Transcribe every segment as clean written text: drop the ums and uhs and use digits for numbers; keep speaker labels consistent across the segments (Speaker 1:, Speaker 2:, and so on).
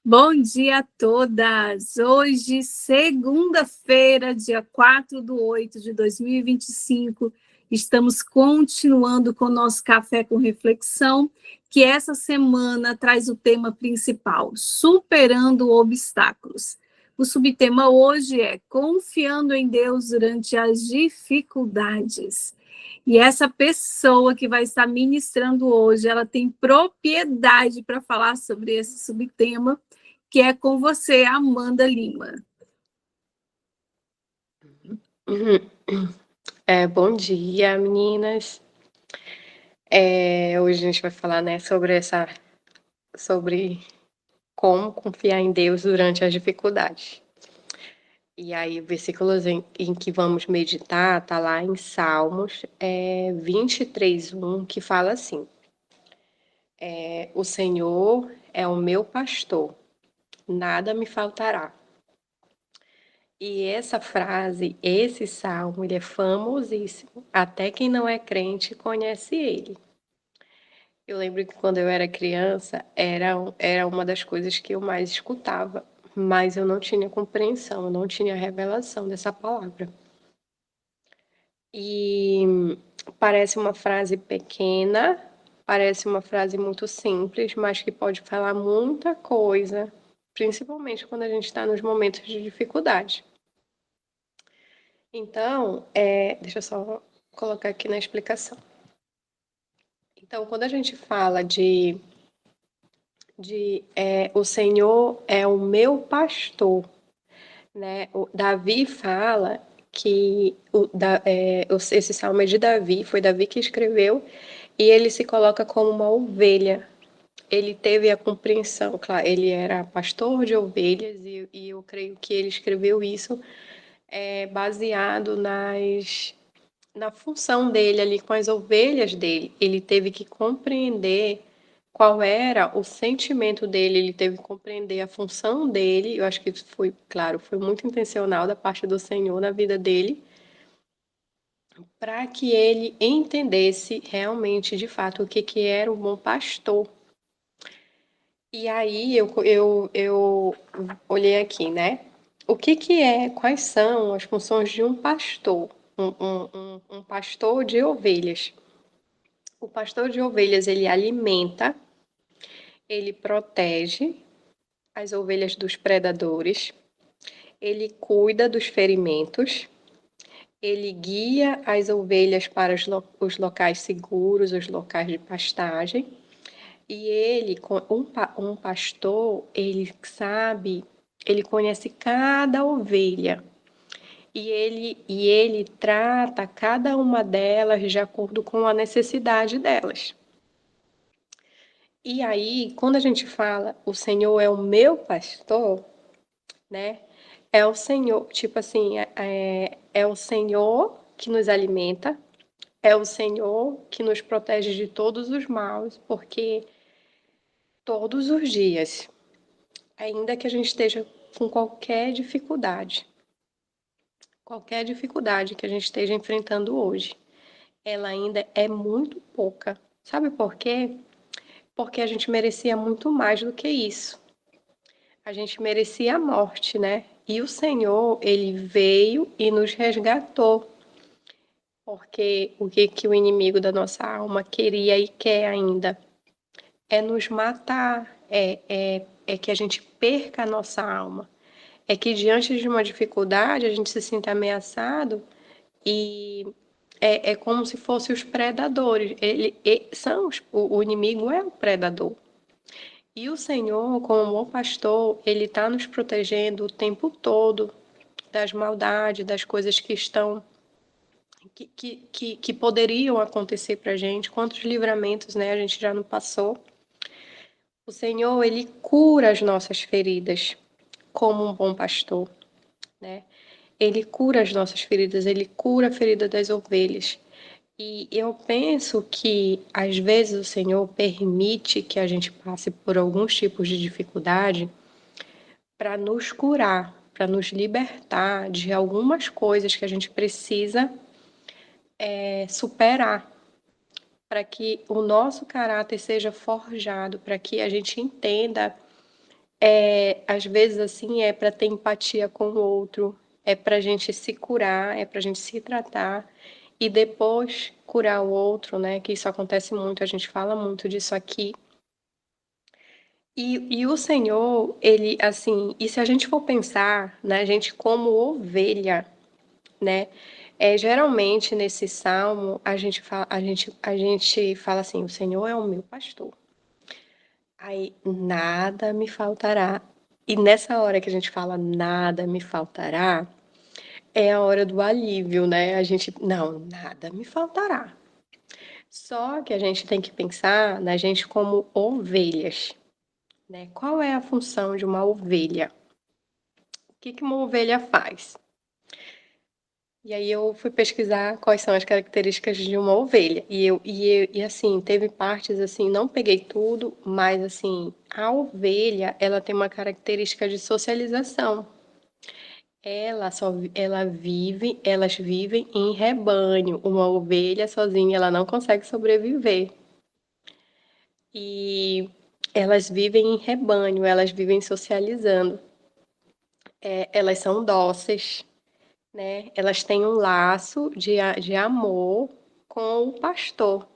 Speaker 1: Bom dia a todas! Hoje, segunda-feira, dia 4/8/2025, estamos continuando com o nosso Café com Reflexão, que essa semana traz o tema principal, superando obstáculos. O subtema hoje é confiando em Deus durante as dificuldades. E essa pessoa que vai estar ministrando hoje, ela tem propriedade para falar sobre esse subtema, que é com você, Amanda Lima.
Speaker 2: Bom dia, meninas. Hoje a gente vai falar, né, sobre como confiar em Deus durante as dificuldades. E aí, o versículo em que vamos meditar tá lá em Salmos 23:1, que fala assim: O Senhor é o meu pastor, nada me faltará. E essa frase, esse salmo, ele é famosíssimo. Até quem não é crente conhece ele. Eu lembro que quando eu era criança, era uma das coisas que eu mais escutava, mas eu não tinha compreensão, eu não tinha revelação dessa palavra. E parece uma frase pequena, parece uma frase muito simples, mas que pode falar muita coisa, principalmente quando a gente está nos momentos de dificuldade. Então, deixa eu só colocar aqui na explicação. Então, quando a gente fala de o Senhor é o meu pastor, né? O Davi fala que esse salmo é de Davi, foi Davi que escreveu, e ele se coloca como uma ovelha. Ele teve a compreensão, claro, ele era pastor de ovelhas, e eu creio que ele escreveu isso baseado na função dele ali com as ovelhas dele. Ele teve que compreender qual era o sentimento dele, ele teve que compreender a função dele. Eu acho que foi, claro, foi muito intencional da parte do Senhor na vida dele, para que ele entendesse realmente, de fato, o que era um bom pastor. E aí eu olhei aqui, né? Quais são as funções de um pastor? Um pastor de ovelhas. O pastor de ovelhas, ele alimenta, ele protege as ovelhas dos predadores, ele cuida dos ferimentos, ele guia as ovelhas para os locais seguros, os locais de pastagem. E ele, um pastor, ele conhece cada ovelha. E ele trata cada uma delas de acordo com a necessidade delas. E aí, quando a gente fala, o Senhor é o meu pastor, né? É o Senhor, tipo assim, é o Senhor que nos alimenta, é o Senhor que nos protege de todos os males, porque todos os dias, ainda que a gente esteja com qualquer dificuldade que a gente esteja enfrentando hoje, ela ainda é muito pouca. Sabe por quê? Porque a gente merecia muito mais do que isso. A gente merecia a morte, né? E o Senhor, ele veio e nos resgatou. Porque o que o inimigo da nossa alma queria e quer ainda é nos matar, é que a gente perca a nossa alma. É que diante de uma dificuldade a gente se sinta ameaçado e é como se fossem os predadores. O inimigo é o predador. E o Senhor, como bom pastor, ele está nos protegendo o tempo todo das maldades, das coisas que estão que poderiam acontecer para a gente. Quantos livramentos, né, a gente já não passou? O Senhor, ele cura as nossas feridas como um bom pastor, né? Ele cura as nossas feridas, ele cura a ferida das ovelhas. E eu penso que, às vezes, o Senhor permite que a gente passe por alguns tipos de dificuldade para nos curar, para nos libertar de algumas coisas que a gente precisa superar, para que o nosso caráter seja forjado, para que a gente entenda às vezes, assim, é para ter empatia com o outro, é para a gente se curar, é para a gente se tratar e depois curar o outro, né? Que isso acontece muito, a gente fala muito disso aqui. E o Senhor, ele, assim, e se a gente for pensar na gente como ovelha, né? Geralmente nesse salmo a gente fala assim: o Senhor é o meu pastor. Aí nada me faltará. E nessa hora que a gente fala nada me faltará, é a hora do alívio, né? A gente, não, nada me faltará. Só que a gente tem que pensar na gente como ovelhas, né? Qual é a função de uma ovelha? O que que uma ovelha faz? E aí eu fui pesquisar quais são as características de uma ovelha. E assim, teve partes assim, não peguei tudo, mas assim, a ovelha, ela tem uma característica de socialização. Elas vivem em rebanho. Uma ovelha sozinha, ela não consegue sobreviver. E elas vivem em rebanho, elas vivem socializando. Elas são dóceis, né? Elas têm um laço de amor com o pastor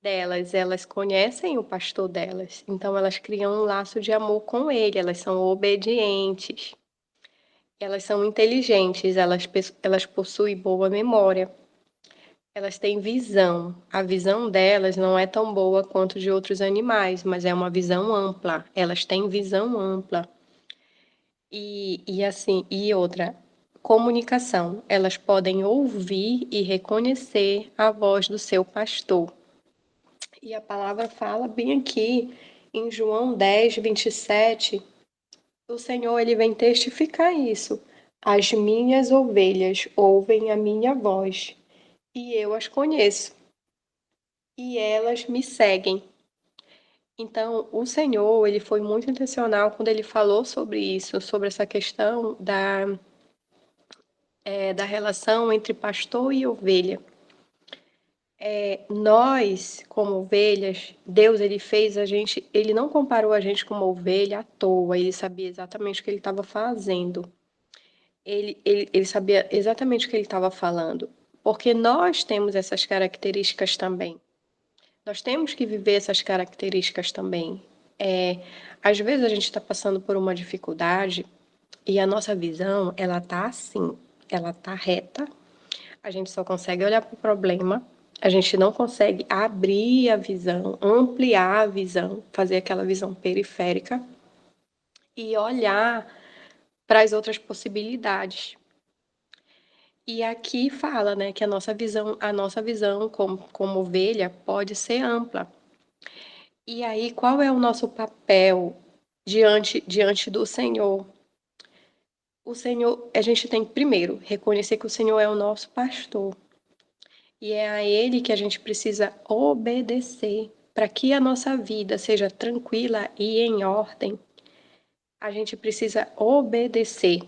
Speaker 2: delas. Elas conhecem o pastor delas, então elas criam um laço de amor com ele. Elas são obedientes, elas são inteligentes, elas possuem boa memória, elas têm visão. A visão delas não é tão boa quanto de outros animais, mas é uma visão ampla. Elas têm visão ampla. E assim, e outra, comunicação. Elas podem ouvir e reconhecer a voz do seu pastor. E a palavra fala bem aqui em João 10:27, o Senhor ele vem testificar isso. As minhas ovelhas ouvem a minha voz, e eu as conheço, e elas me seguem. Então, o Senhor, ele foi muito intencional quando ele falou sobre isso, sobre essa questão da relação entre pastor e ovelha. Nós, como ovelhas, Deus ele fez a gente, ele não comparou a gente com uma ovelha à toa, ele sabia exatamente o que ele estava fazendo. Ele sabia exatamente o que ele estava falando, porque nós temos essas características também. Nós temos que viver essas características também. Às vezes a gente está passando por uma dificuldade e a nossa visão, ela tá assim, ela tá reta, a gente só consegue olhar para o problema, a gente não consegue abrir a visão, ampliar a visão, fazer aquela visão periférica e olhar para as outras possibilidades. E aqui fala, né, que a nossa visão como ovelha pode ser ampla. E aí, qual é o nosso papel diante do Senhor? O Senhor, a gente tem que primeiro reconhecer que o Senhor é o nosso pastor. E é a Ele que a gente precisa obedecer para que a nossa vida seja tranquila e em ordem. A gente precisa obedecer.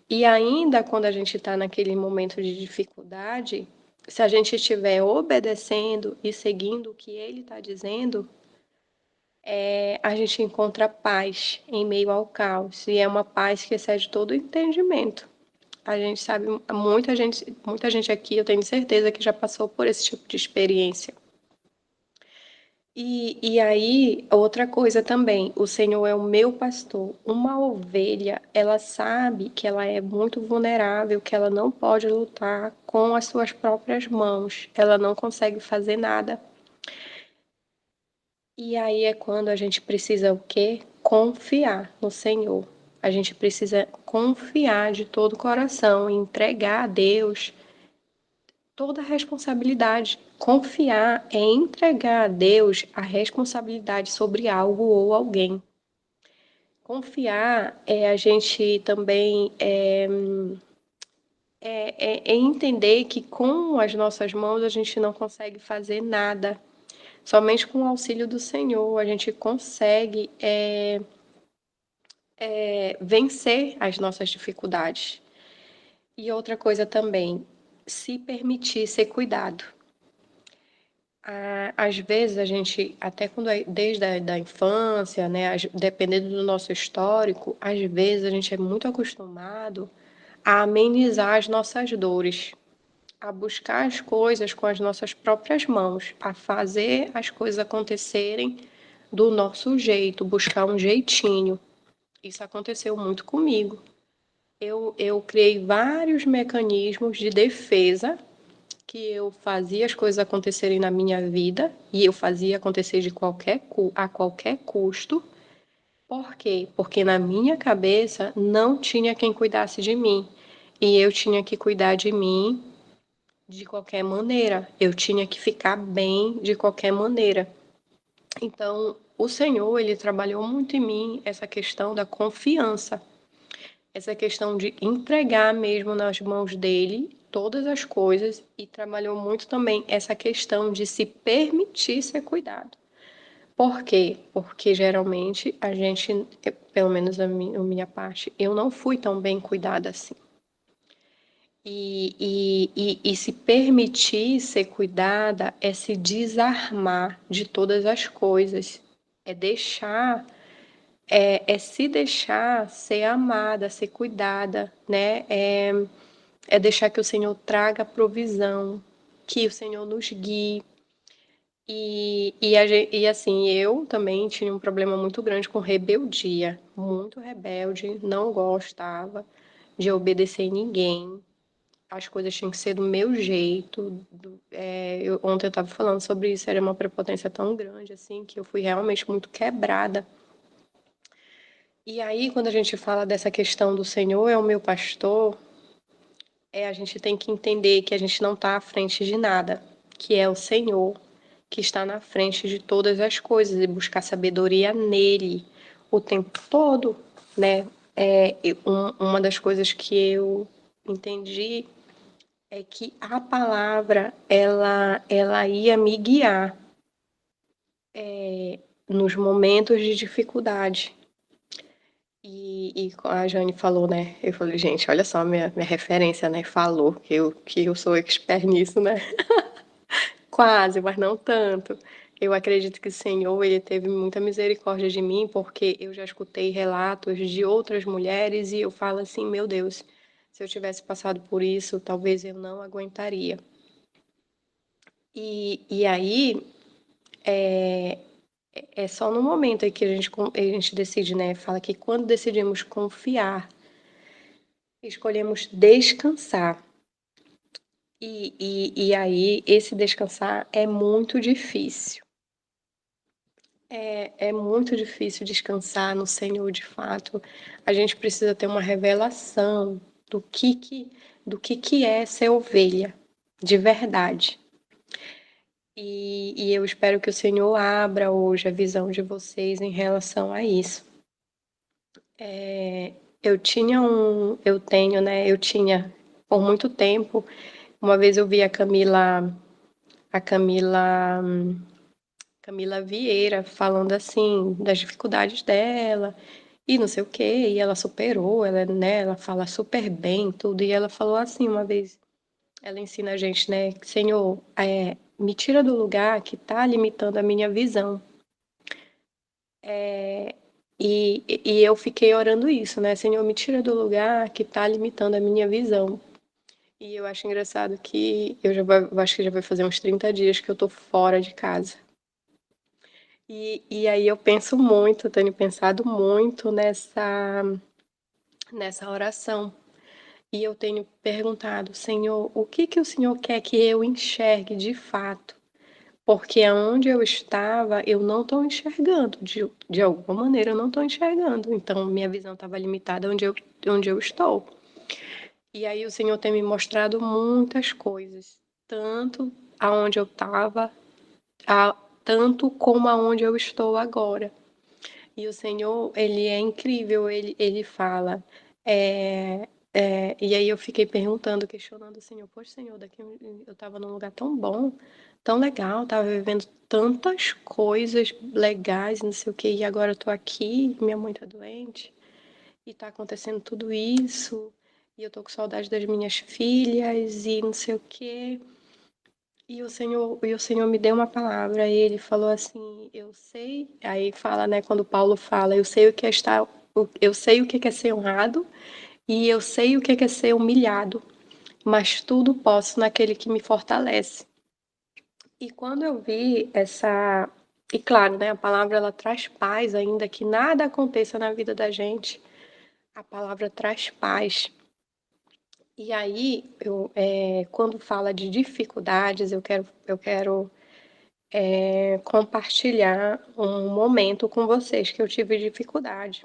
Speaker 2: E ainda quando a gente está naquele momento de dificuldade, se a gente estiver obedecendo e seguindo o que Ele está dizendo, a gente encontra paz em meio ao caos. E é uma paz que excede todo o entendimento. A gente sabe, muita gente aqui, eu tenho certeza que já passou por esse tipo de experiência. E aí, outra coisa também, o Senhor é o meu pastor. Uma ovelha, ela sabe que ela é muito vulnerável, que ela não pode lutar com as suas próprias mãos, ela não consegue fazer nada. E aí é quando a gente precisa o quê? Confiar no Senhor. A gente precisa confiar de todo o coração, entregar a Deus toda a responsabilidade. Confiar é entregar a Deus a responsabilidade sobre algo ou alguém. Confiar é a gente também entender que com as nossas mãos a gente não consegue fazer nada. Somente com o auxílio do Senhor a gente consegue vencer as nossas dificuldades. E outra coisa também, se permitir ser cuidado. Às vezes a gente, até quando desde a da infância, né, dependendo do nosso histórico, às vezes a gente é muito acostumado a amenizar as nossas dores, a buscar as coisas com as nossas próprias mãos, a fazer as coisas acontecerem do nosso jeito, buscar um jeitinho. Isso aconteceu muito comigo. Eu criei vários mecanismos de defesa que eu fazia as coisas acontecerem na minha vida e eu fazia acontecer a qualquer custo. Por quê? Porque na minha cabeça não tinha quem cuidasse de mim e eu tinha que cuidar de mim de qualquer maneira. Eu tinha que ficar bem de qualquer maneira. Então, o Senhor, ele trabalhou muito em mim essa questão da confiança, essa questão de entregar mesmo nas mãos dele todas as coisas e trabalhou muito também essa questão de se permitir ser cuidado. Por quê? Porque geralmente a gente, pelo menos a minha parte, eu não fui tão bem cuidada assim. E se permitir ser cuidada é se desarmar de todas as coisas, é deixar, é se deixar ser amada, ser cuidada, né? É deixar que o Senhor traga provisão, que o Senhor nos guie. E assim, eu também tinha um problema muito grande com rebeldia, muito rebelde, não gostava de obedecer ninguém. As coisas tinham que ser do meu jeito. Ontem eu estava falando sobre isso, era uma prepotência tão grande assim que eu fui realmente muito quebrada. E aí, quando a gente fala dessa questão do Senhor é o meu pastor, a gente tem que entender que a gente não está à frente de nada, que é o Senhor que está na frente de todas as coisas e buscar sabedoria nele o tempo todo, né? Uma das coisas que eu entendi é que a palavra ela ia me guiar nos momentos de dificuldade. E a Jane falou, né? Eu falei, gente, olha só minha referência, né? Falou que eu sou expert nisso, né? Quase, mas não tanto. Eu acredito que o Senhor, ele teve muita misericórdia de mim, porque eu já escutei relatos de outras mulheres e eu falo assim, meu Deus, se eu tivesse passado por isso, talvez eu não aguentaria. E aí, é só no momento aí que a gente decide, né? Fala que quando decidimos confiar, escolhemos descansar. E aí, esse descansar é muito difícil. É muito difícil descansar no Senhor, de fato. A gente precisa ter uma revelação do que é ser ovelha, de verdade. E eu espero que o Senhor abra hoje a visão de vocês em relação a isso. Eu tenho, né? Eu tinha por muito tempo. Uma vez eu vi a Camila Vieira falando assim das dificuldades dela e não sei o quê, e ela superou, ela fala super bem tudo, e ela falou assim uma vez, ela ensina a gente, né, Senhor, me tira do lugar que está limitando a minha visão. E eu fiquei orando isso, né, Senhor, me tira do lugar que está limitando a minha visão. E eu acho engraçado que eu acho que já vai fazer uns 30 dias que eu tô fora de casa. E aí eu penso muito, eu tenho pensado muito nessa oração. E eu tenho perguntado, Senhor, o que que o Senhor quer que eu enxergue de fato? Porque aonde eu estava, eu não estou enxergando, de alguma maneira eu não estou enxergando. Então, minha visão estava limitada onde eu estou. E aí o Senhor tem me mostrado muitas coisas, tanto aonde eu estava, tanto como aonde eu estou agora. E o Senhor, ele é incrível, ele fala. E aí eu fiquei perguntando, questionando o Senhor, poxa, Senhor, eu estava num lugar tão bom, tão legal, estava vivendo tantas coisas legais, não sei o quê, e agora eu tô aqui, minha mãe tá doente, e tá acontecendo tudo isso, e eu tô com saudade das minhas filhas, e não sei o quê. E o Senhor me deu uma palavra, e ele falou assim, eu sei, aí fala, né, quando Paulo fala, eu sei o que é ser honrado, e eu sei o que é ser humilhado, mas tudo posso naquele que me fortalece. E quando eu vi essa, e claro, né, a palavra ela traz paz, ainda que nada aconteça na vida da gente, a palavra traz paz. E aí, quando fala de dificuldades, eu quero compartilhar um momento com vocês que eu tive dificuldade.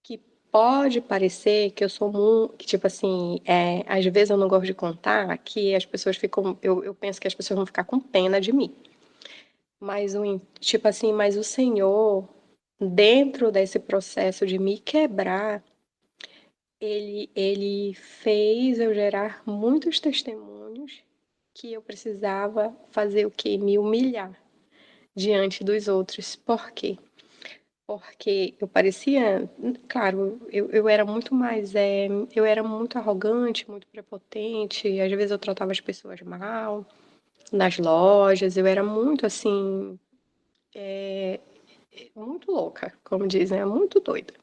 Speaker 2: Que pode parecer que eu sou muito. Que, tipo assim, às vezes eu não gosto de contar, que as pessoas ficam. Eu penso que as pessoas vão ficar com pena de mim. Tipo assim, mas o Senhor, dentro desse processo de me quebrar, ele fez eu gerar muitos testemunhos que eu precisava fazer o quê? Me humilhar diante dos outros. Por quê? Porque eu parecia, claro, eu era muito mais, eu era muito arrogante, muito prepotente, às vezes eu tratava as pessoas mal, nas lojas, eu era muito assim, muito louca, como dizem, muito doida.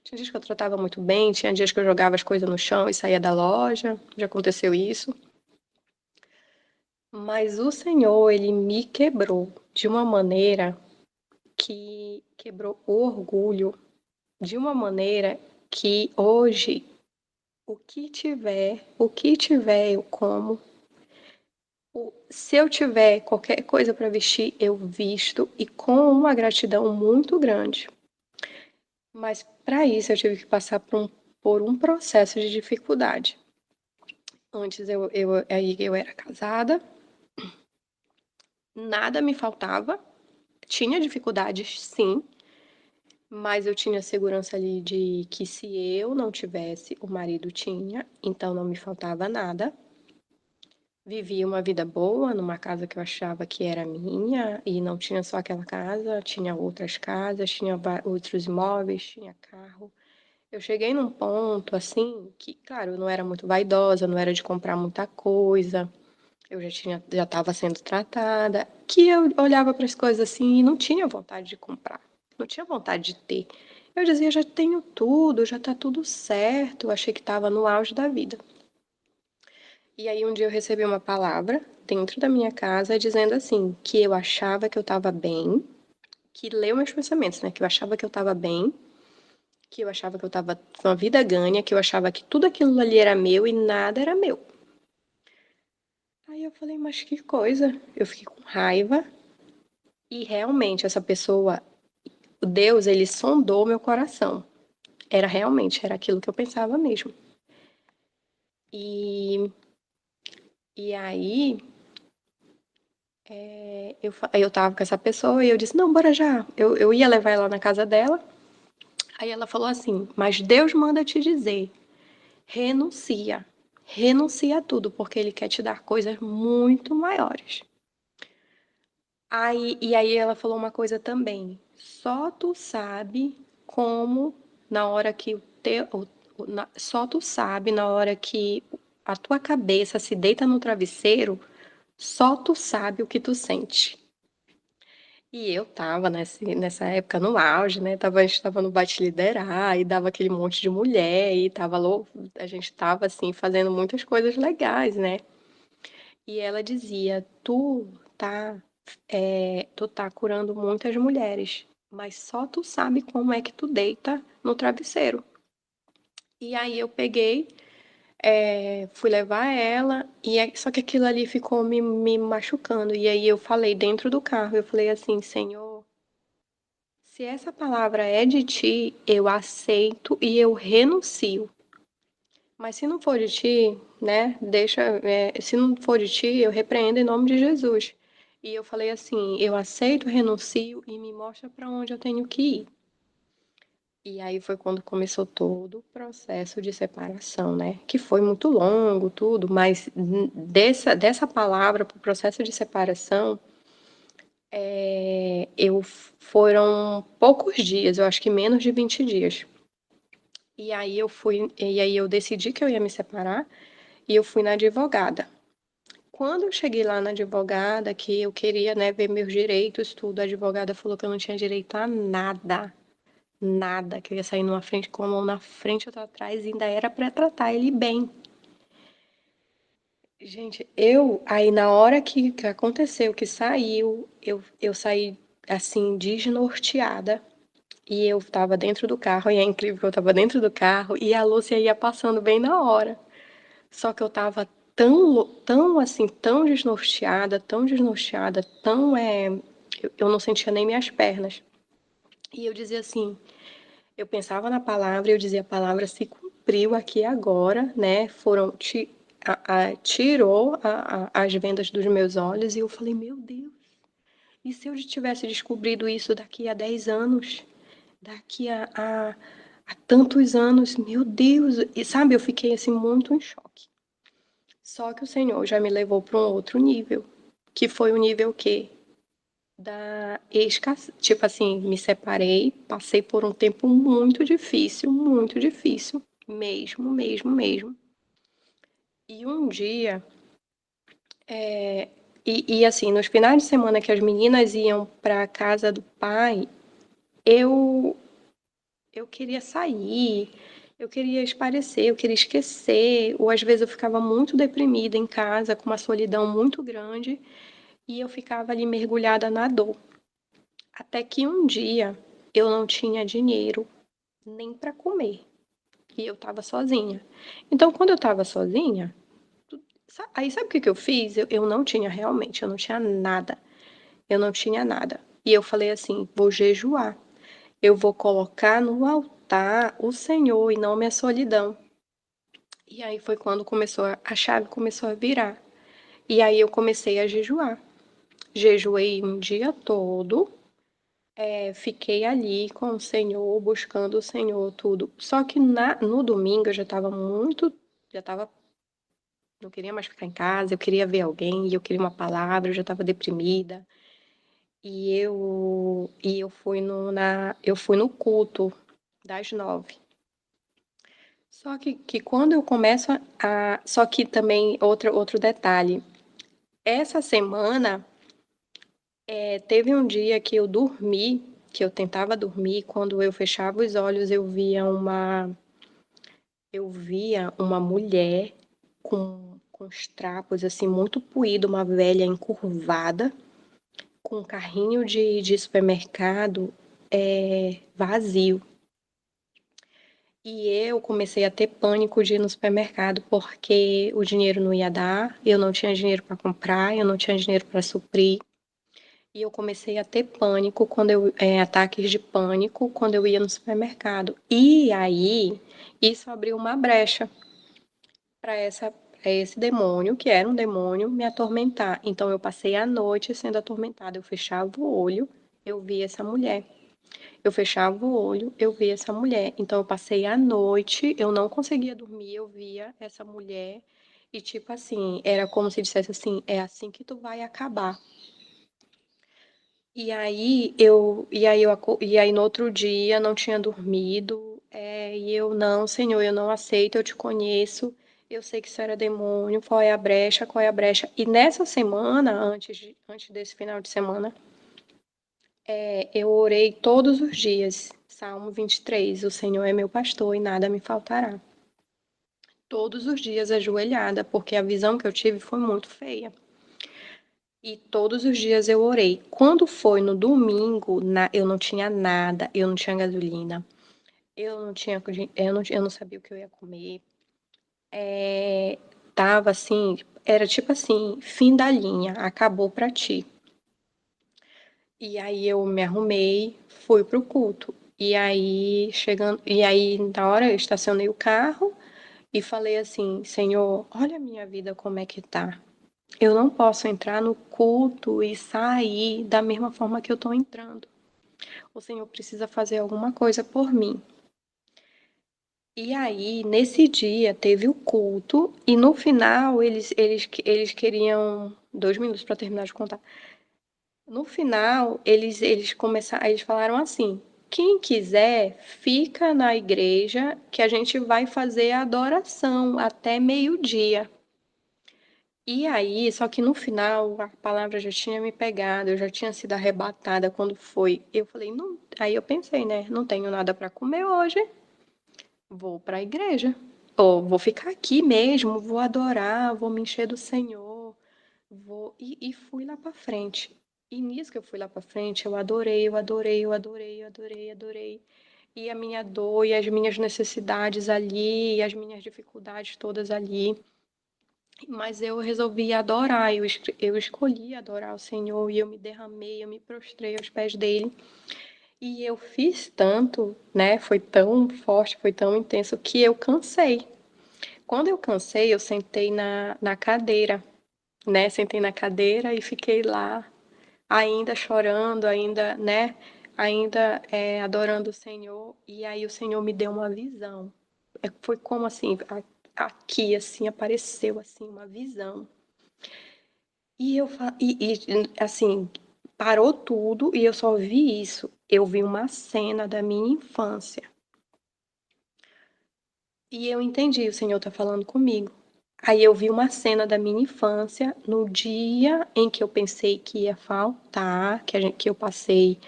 Speaker 2: Tinha dias que eu tratava muito bem, tinha dias que eu jogava as coisas no chão e saía da loja, já aconteceu isso. Mas o Senhor, ele me quebrou de uma maneira que quebrou o orgulho, de uma maneira que hoje o que tiver eu como. Se eu tiver qualquer coisa para vestir, eu visto e com uma gratidão muito grande. Mas para isso eu tive que passar por um processo de dificuldade. Antes eu era casada, nada me faltava, tinha dificuldades sim, mas eu tinha segurança ali de que se eu não tivesse, o marido tinha, então não me faltava nada. Vivia uma vida boa numa casa que eu achava que era minha, e não tinha só aquela casa, tinha outras casas, tinha outros imóveis, tinha carro. Eu cheguei num ponto assim que, claro, eu não era muito vaidosa, não era de comprar muita coisa. Eu já estava sendo tratada, que eu olhava para as coisas assim e não tinha vontade de comprar, não tinha vontade de ter. Eu dizia, já tenho tudo, já está tudo certo. Eu achei que estava no auge da vida. E aí um dia eu recebi uma palavra dentro da minha casa dizendo assim, que eu achava que eu estava bem, que leu meus pensamentos, né? Que eu achava que eu estava bem, que eu achava que eu estava com a vida ganha, que eu achava que tudo aquilo ali era meu e nada era meu. Aí eu falei, mas que coisa. Eu fiquei com raiva e realmente essa pessoa, o Deus, ele sondou meu coração. Era aquilo que eu pensava mesmo. E, e aí eu tava com essa pessoa e eu disse, não, bora já. Eu ia levar ela na casa dela. Aí ela falou assim, mas Deus manda te dizer, renuncia. Renuncia a tudo, porque Ele quer te dar coisas muito maiores. E aí ela falou uma coisa também. Só tu sabe como, na hora que só tu sabe na hora que a tua cabeça se deita no travesseiro, só tu sabe o que tu sente. E eu tava nessa época no auge, né? A gente tava no Bate Liderar e dava aquele monte de mulher e a gente tava assim fazendo muitas coisas legais, né? E ela dizia: tu tá curando muitas mulheres, mas só tu sabe como é que tu deita no travesseiro. E aí eu peguei, fui levar ela, só que aquilo ali ficou me machucando. E aí eu falei dentro do carro, eu falei assim, Senhor, se essa palavra é de ti, eu aceito e eu renuncio. Mas se não for de ti, né, se não for de ti, eu repreendo em nome de Jesus. E eu falei assim, eu aceito, renuncio e me mostra para onde eu tenho que ir. E aí foi quando começou todo o processo de separação, né? Que foi muito longo, tudo, mas dessa palavra para o processo de separação, foram poucos dias, eu acho que menos de 20 dias. E aí eu decidi que eu ia me separar e eu fui na advogada. Quando eu cheguei lá na advogada, que eu queria, né, ver meus direitos, tudo, a advogada falou que eu não tinha direito a nada, nada, que eu ia sair numa frente com a mão na frente, outra atrás, e ainda era para tratar ele bem. Gente, aí na hora que aconteceu, que saiu, eu saí assim, desnorteada. E eu tava dentro do carro, e é incrível que eu tava dentro do carro, e a Lúcia ia passando bem na hora. Só que eu tava tão assim, tão desnorteada, eu não sentia nem minhas pernas. E eu dizia assim, eu pensava na palavra, eu dizia, a palavra se cumpriu aqui agora, né? Tirou as vendas dos meus olhos, e eu falei, meu Deus, e se eu tivesse descobrido isso daqui a 10 anos? Daqui a tantos anos, meu Deus, e sabe, eu fiquei assim muito em choque. Só que o Senhor já me levou para um outro nível, que foi o nível que da escassez, tipo assim, me separei, passei por um tempo muito difícil, mesmo, mesmo, mesmo. E um dia, assim, nos finais de semana que as meninas iam para a casa do pai, eu eu queria sair, eu queria espairecer, eu queria esquecer, ou às vezes eu ficava muito deprimida em casa, com uma solidão muito grande, e eu ficava ali mergulhada na dor. Até que um dia eu não tinha dinheiro nem para comer, e eu estava sozinha. Então, quando eu estava sozinha, aí sabe o que eu fiz? Eu não tinha realmente, eu não tinha nada, eu não tinha nada. E eu falei assim: vou jejuar. Eu vou colocar no altar o Senhor e não minha solidão. E aí foi quando a chave começou a virar. E aí eu comecei a jejuar. Jejuei um dia todo, fiquei ali com o Senhor, buscando o Senhor, tudo. Só que no domingo eu já estava, não queria mais ficar em casa, eu queria ver alguém, eu queria uma palavra, eu já estava deprimida. E eu fui no culto das 9. Só que quando eu começo só que também outro detalhe, essa semana, teve um dia que eu dormi, que eu tentava dormir, quando eu fechava os olhos eu via uma mulher com os trapos assim muito puído, uma velha encurvada, com um carrinho de supermercado vazio. E eu comecei a ter pânico de ir no supermercado, porque o dinheiro não ia dar, eu não tinha dinheiro para comprar, eu não tinha dinheiro para suprir. E eu comecei a ter pânico ataques de pânico quando eu ia no supermercado. E aí, isso abriu uma brecha para esse demônio, que era um demônio, me atormentar. Então eu passei a noite sendo atormentada. Eu fechava o olho, eu via essa mulher. Eu fechava o olho, eu via essa mulher. Então eu passei a noite, eu não conseguia dormir, eu via essa mulher e tipo assim, era como se dissesse assim, é assim que tu vai acabar. E aí no outro dia não tinha dormido, e eu não, Senhor, eu não aceito, eu te conheço, eu sei que isso era demônio, qual é a brecha, qual é a brecha? E nessa semana, antes desse final de semana, eu orei todos os dias, Salmo 23, o Senhor é meu pastor e nada me faltará. Todos os dias ajoelhada, porque a visão que eu tive foi muito feia. E todos os dias eu orei. Quando foi no domingo, eu não tinha nada, eu não tinha gasolina, eu não sabia o que eu ia comer. Tava assim, era tipo assim, fim da linha, acabou pra ti. E aí eu me arrumei, fui pro culto. E aí na hora eu estacionei o carro e falei assim: Senhor, olha a minha vida como é que tá. Eu não posso entrar no culto e sair da mesma forma que eu estou entrando. O Senhor precisa fazer alguma coisa por mim. E aí, nesse dia, teve o culto, e no final, eles queriam 2 minutos para terminar de contar. No final, eles falaram assim: quem quiser, fica na igreja que a gente vai fazer a adoração até meio-dia. E aí, só que no final, a palavra já tinha me pegado, eu já tinha sido arrebatada quando foi. Eu falei, não. Aí eu pensei, né? Não tenho nada para comer hoje, vou para a igreja. Ou vou ficar aqui mesmo, vou adorar, vou me encher do Senhor, vou. E fui lá para frente. E nisso que eu fui lá para frente, eu adorei, eu adorei, eu adorei, eu adorei, adorei. E a minha dor e as minhas necessidades ali, e as minhas dificuldades todas ali. Mas eu resolvi adorar, eu escolhi adorar o Senhor e eu me derramei, eu me prostrei aos pés dele. E eu fiz tanto, né? Foi tão forte, foi tão intenso que eu cansei. Quando eu cansei, eu sentei na cadeira, né? Sentei na cadeira e fiquei lá, ainda chorando, ainda, né? Ainda adorando o Senhor. E aí o Senhor me deu uma visão. Foi como assim, aqui assim apareceu assim uma visão. Assim, parou tudo e eu só vi isso. Eu vi uma cena da minha infância. E eu entendi, o Senhor está falando comigo. Aí eu vi uma cena da minha infância no dia em que eu pensei que ia faltar, que eu passei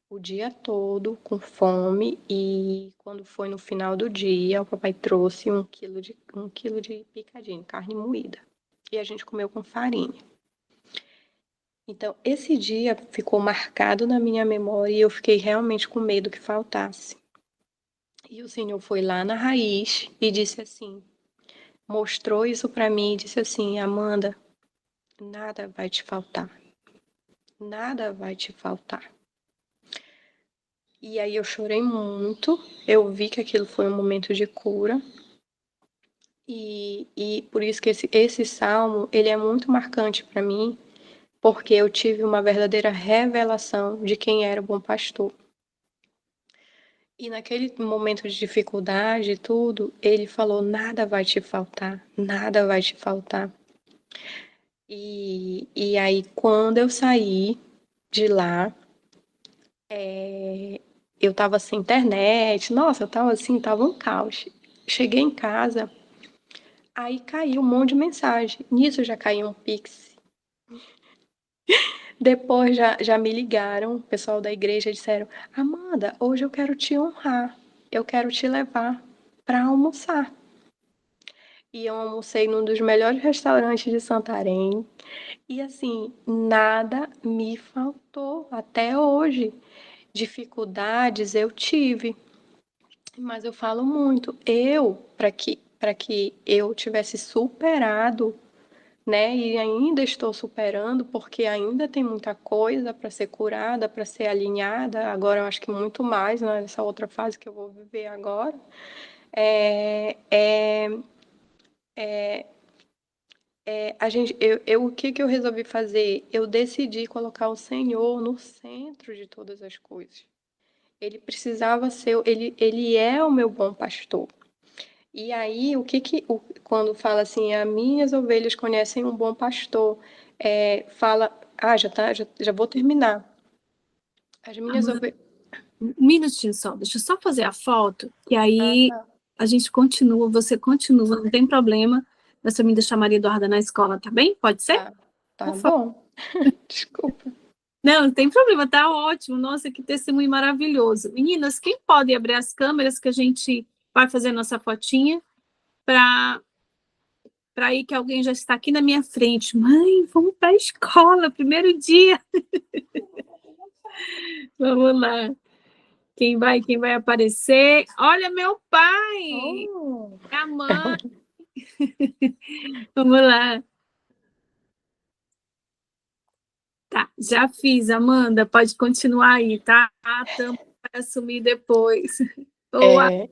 Speaker 2: o dia todo com fome e quando foi no final do dia, o papai trouxe um quilo de picadinho, carne moída. E a gente comeu com farinha. Então, esse dia ficou marcado na minha memória e eu fiquei realmente com medo que faltasse. E o Senhor foi lá na raiz e disse assim, mostrou isso para mim e disse assim, Amanda, nada vai te faltar, nada vai te faltar. E aí eu chorei muito, eu vi que aquilo foi um momento de cura. E por isso que esse salmo, ele é muito marcante para mim, porque eu tive uma verdadeira revelação de quem era o bom pastor. E naquele momento de dificuldade e tudo, ele falou: nada vai te faltar, nada vai te faltar. E aí, quando eu saí de lá, eu tava sem internet, nossa, eu tava assim, tava um caos. Cheguei em casa, aí caiu um monte de mensagem. Nisso já caiu um Pix. Depois já me ligaram, o pessoal da igreja disseram: Amanda, hoje eu quero te honrar, eu quero te levar para almoçar. E eu almocei num dos melhores restaurantes de Santarém. E assim, nada me faltou até hoje. Dificuldades eu tive, mas eu falo muito, para que eu tivesse superado, né? E ainda estou superando, porque ainda tem muita coisa para ser curada, para ser alinhada. Agora eu acho que muito mais, né, nessa outra fase que eu vou viver agora. É, é, o que eu resolvi fazer? Eu decidi colocar o Senhor no centro de todas as coisas. Ele precisava ser, ele é o meu bom pastor. E aí, quando fala assim, as minhas ovelhas conhecem um bom pastor, fala, já vou terminar. As minhas
Speaker 1: Amanda,
Speaker 2: ovelhas.
Speaker 1: um minutinho só, deixa eu só fazer a foto, e
Speaker 2: Ah,
Speaker 1: aí
Speaker 2: tá.
Speaker 1: a gente continua, você continua, não tem problema. Você me deixar a Maria Eduarda na escola, tá bem? Pode ser?
Speaker 2: Tá,
Speaker 1: Por
Speaker 2: tá
Speaker 1: favor.
Speaker 2: bom. Desculpa.
Speaker 1: Não, não tem problema, tá ótimo. Nossa, que testemunho maravilhoso. Meninas, quem pode abrir as câmeras que a gente vai fazer nossa fotinha para ir que alguém já está aqui na minha frente. Mãe, vamos para a escola, primeiro dia. Vamos lá. Quem vai aparecer? Olha meu pai,
Speaker 2: Oh.
Speaker 1: a mãe. Vamos lá. Tá, já fiz, Amanda. Pode continuar aí, tá? A tampa vai assumir depois. Ou
Speaker 2: É,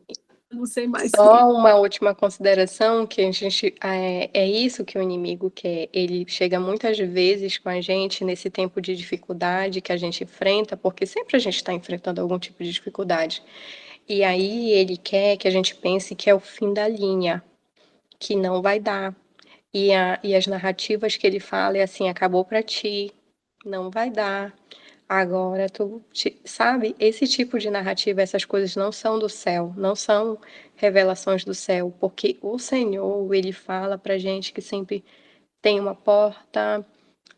Speaker 1: não sei mais.
Speaker 2: Só uma última consideração, que a gente é isso que o inimigo quer. Ele chega muitas vezes com a gente nesse tempo de dificuldade que a gente enfrenta, porque sempre a gente está enfrentando algum tipo de dificuldade. E aí ele quer que a gente pense que é o fim da linha, que não vai dar. E as narrativas que ele fala é assim, acabou para ti, não vai dar. Agora sabe, esse tipo de narrativa, essas coisas não são do céu, não são revelações do céu, porque o Senhor, ele fala pra gente que sempre tem uma porta,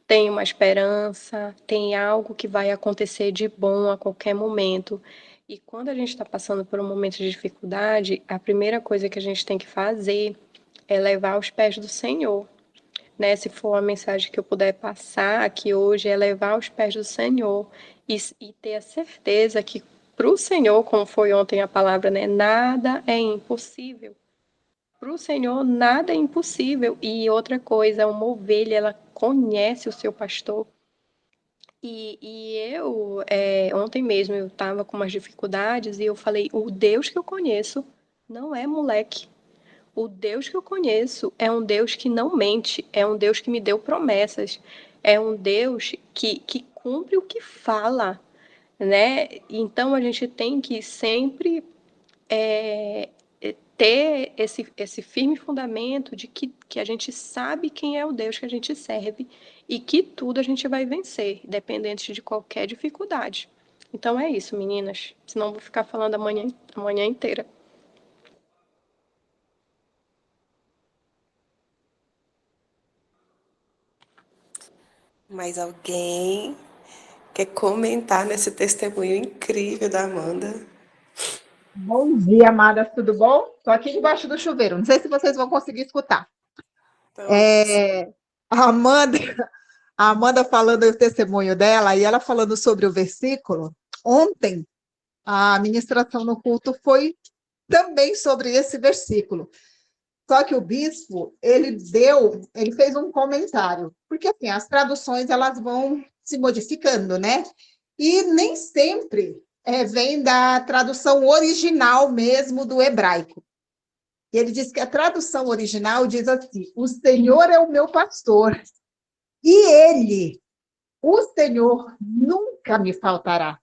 Speaker 2: tem uma esperança, tem algo que vai acontecer de bom a qualquer momento. E quando a gente está passando por um momento de dificuldade, a primeira coisa que a gente tem que fazer é levar aos pés do Senhor, né? Se for a mensagem que eu puder passar aqui hoje, é levar aos pés do Senhor e ter a certeza que para o Senhor, como foi ontem a palavra, né? Nada é impossível. Para o Senhor, nada é impossível. E outra coisa, uma ovelha, ela conhece o seu pastor. Ontem mesmo, eu estava com umas dificuldades e eu falei: o Deus que eu conheço não é moleque. O Deus que eu conheço é um Deus que não mente, é um Deus que me deu promessas, é um Deus que cumpre o que fala, né? Então a gente tem que sempre é, ter esse firme fundamento de que a gente sabe quem é o Deus que a gente serve e que tudo a gente vai vencer, dependente de qualquer dificuldade. Então é isso, meninas. Senão eu vou ficar falando a manhã inteira.
Speaker 3: Mais alguém quer comentar nesse testemunho incrível da Amanda?
Speaker 4: Bom dia, amadas, tudo bom? Estou aqui debaixo do chuveiro, não sei se vocês vão conseguir escutar.
Speaker 3: Vamos.
Speaker 4: A Amanda, a Amanda falando o testemunho dela e ela falando sobre o versículo. Ontem, a ministração no culto foi também sobre esse versículo. Só que o bispo, ele fez um comentário, porque assim, as traduções elas vão se modificando, né? E nem sempre vem da tradução original mesmo do hebraico. E ele diz que a tradução original diz assim: o Senhor é o meu pastor, e ele, o Senhor, nunca me faltará.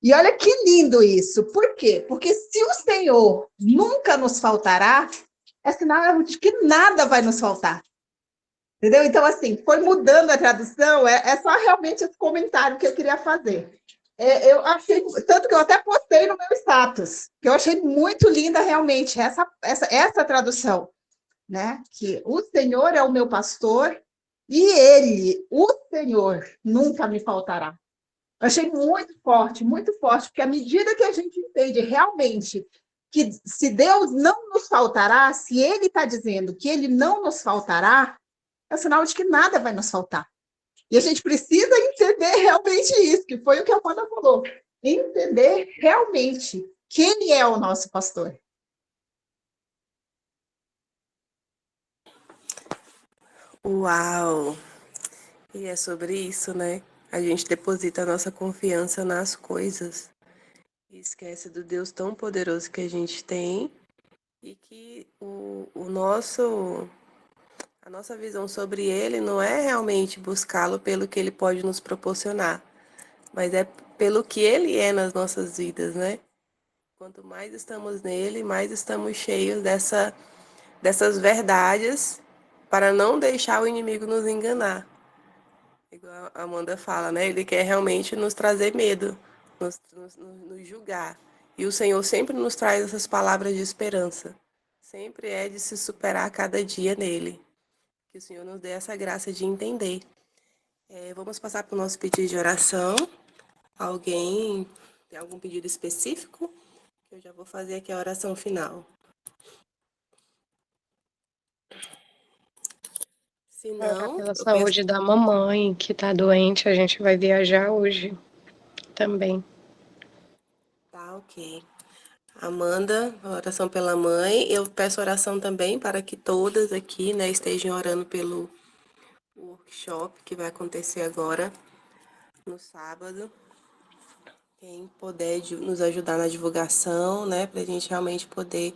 Speaker 4: E olha que lindo isso. Por quê? Porque se o Senhor nunca nos faltará, é sinal de que nada vai nos faltar. Entendeu? Então, assim, foi mudando a tradução, é só realmente esse comentário que eu queria fazer. Eu achei, tanto que eu até postei no meu status, que eu achei muito linda realmente essa tradução, né? Que o Senhor é o meu pastor e ele, o Senhor, nunca me faltará. Eu achei muito forte, porque à medida que a gente entende realmente que se Deus não nos faltará, se Ele está dizendo que Ele não nos faltará, é sinal de que nada vai nos faltar. E a gente precisa entender realmente isso, que foi o que a Amanda falou. Entender realmente quem é o nosso pastor.
Speaker 3: Uau! E é sobre isso, né? A gente deposita a nossa confiança nas coisas e esquece do Deus tão poderoso que a gente tem e que a nossa visão sobre ele não é realmente buscá-lo pelo que ele pode nos proporcionar, mas é pelo que ele é nas nossas vidas, né? Quanto mais estamos nele, mais estamos cheios dessas verdades para não deixar o inimigo nos enganar. Igual a Amanda fala, né? Ele quer realmente nos trazer medo, nos julgar. E o Senhor sempre nos traz essas palavras de esperança. Sempre é de se superar a cada dia nele. Que o Senhor nos dê essa graça de entender. Vamos passar para o nosso pedido de oração. Alguém tem algum pedido específico? Eu já vou fazer aqui a oração final. Se
Speaker 2: Orar
Speaker 3: não,
Speaker 2: pela
Speaker 3: eu peço.
Speaker 2: saúde da mamãe que tá doente, a gente vai viajar hoje também.
Speaker 3: Tá, ok. Amanda, oração pela mãe. Eu peço oração também para que todas aqui, né, estejam orando pelo workshop que vai acontecer agora no sábado. Quem puder nos ajudar na divulgação, né, para a gente realmente poder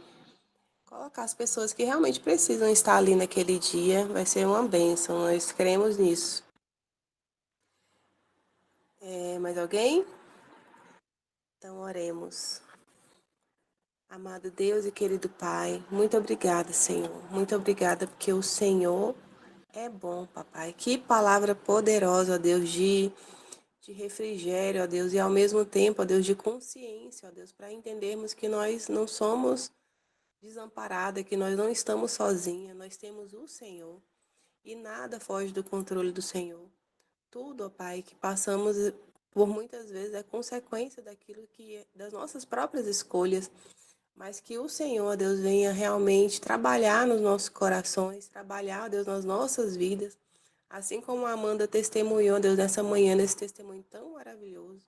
Speaker 3: colocar as pessoas que realmente precisam estar ali naquele dia, vai ser uma bênção. Nós cremos nisso. Mais alguém? Então, oremos. Amado Deus e querido Pai, muito obrigada, Senhor. Muito obrigada porque o Senhor é bom, papai. Que palavra poderosa, ó Deus, de refrigério, ó Deus, e ao mesmo tempo, ó Deus, de consciência, ó Deus, para entendermos que nós não somos desamparadas, que nós não estamos sozinhas, nós temos o Senhor. e nada foge do controle do Senhor. Tudo, ó Pai, que passamos por muitas vezes é consequência daquilo das nossas próprias escolhas, mas que o Senhor, Deus, venha realmente trabalhar nos nossos corações, trabalhar, Deus, nas nossas vidas, assim como a Amanda testemunhou, Deus, nessa manhã, nesse testemunho tão maravilhoso.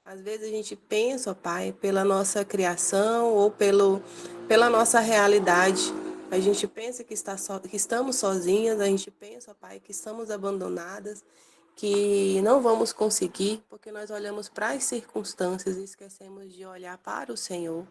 Speaker 3: Às vezes a gente pensa, ó Pai, pela nossa criação ou pela nossa realidade. A gente pensa que estamos sozinhas, a gente pensa, ó Pai, que estamos abandonadas, que não vamos conseguir, porque nós olhamos para as circunstâncias e esquecemos de olhar para o Senhor.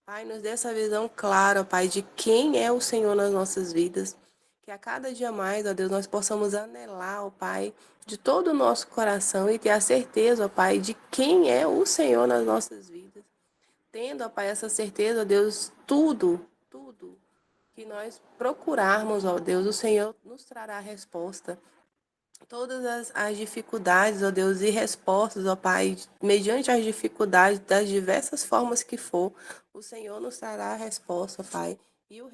Speaker 3: Pai, nos dê essa visão clara, ó Pai, de quem é o Senhor nas nossas vidas. Que a cada dia mais, ó Deus, nós possamos anelar, ó Pai, de todo o nosso coração e ter a certeza, ó Pai, de quem é o Senhor nas nossas vidas. Tendo, ó Pai, essa certeza, ó Deus, tudo que nós procurarmos, ó Deus, o Senhor nos trará a resposta. Todas as dificuldades, ó Deus, e respostas, ó Pai, mediante as dificuldades, das diversas formas que for, o Senhor nos trará a resposta, ó Pai, e o